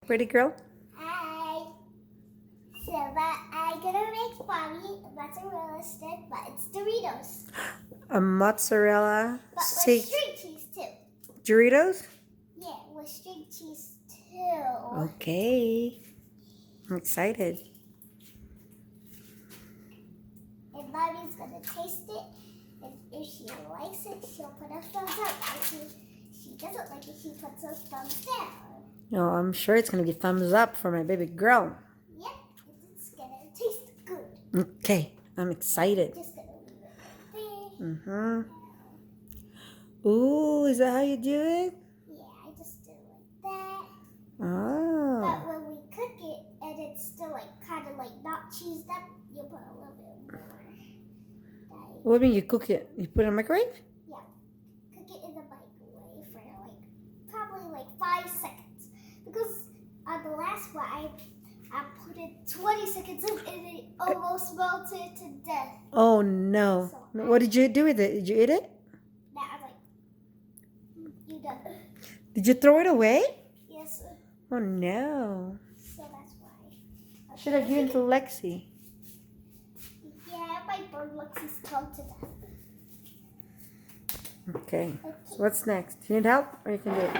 Pretty girl? Hi. So I'm gonna make Bobby a mozzarella stick, but it's Doritos. A mozzarella But stick. with string cheese too. Doritos? Yeah, with string cheese too. Okay. I'm excited. And Mommy's gonna taste it. And if she likes it, she'll put a thumbs up. If she doesn't like it, she puts a thumbs down. Oh, I'm sure it's going to be thumbs up for my baby girl. Yep, it's gonna taste good. Okay. I'm excited. Just gonna leave it right there. Mm-hmm. Ooh, is that how you do it? Yeah, I just do it like that. Oh. But when we cook it and it's still like kind of like not cheesed up, you put a little bit more. What do you mean you cook it? You put it in the microwave? Yeah, cook it in the microwave for like probably like 5 seconds. Because on the last one, I put it 20 seconds in and it almost melted to death. Oh, no. So What did you do with it? Did you eat it? Now I'm like, you done. Did you throw it away? Yes, Oh, no. so that's why. Should have given to Lexi. Yeah, my bird looks is come to death. Okay. So what's next? Do you need help or you can do it?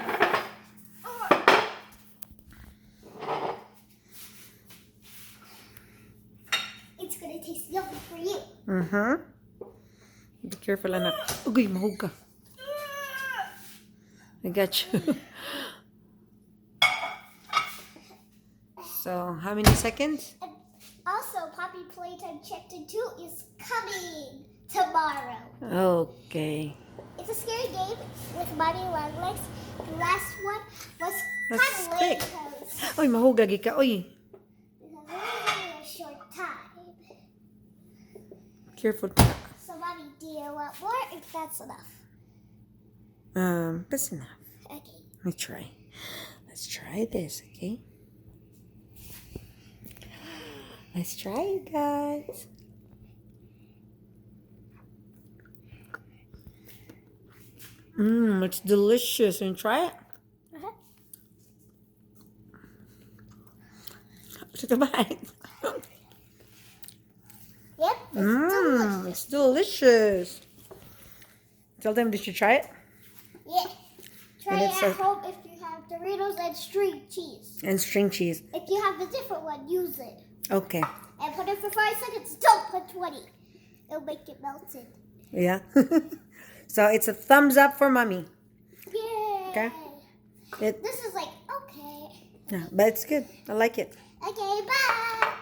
It's gonna taste yummy for you. Mm-hmm. Be careful, anak. Ugoy, mahog ka. I got you. So, how many seconds? And also, Poppy Playtime Chapter 2 is coming tomorrow. Okay. It's a scary game with Mommy Longlegs. The last one was That's kind of late quick. because Oy, mahog lagi ka. Oy. it was only a short time. Careful. So, Mommy, do you want more if that's enough? That's enough. Okay. Let me try. Let's try this, okay? Let's try it, guys. It's delicious. And try it. Uh-huh. Take a bite. Yep, it's delicious. It's delicious. Tell them, did you try it? Yeah. Try And it it's at home if you have Doritos and string cheese. And string cheese. If you have a different one, use it. Okay. And put it for 5 seconds. Don't put 20. It'll make it melted. Yeah. So it's a thumbs up for mommy. Yay! Okay. This is like, okay. Yeah, but it's good. I like it. Okay, bye!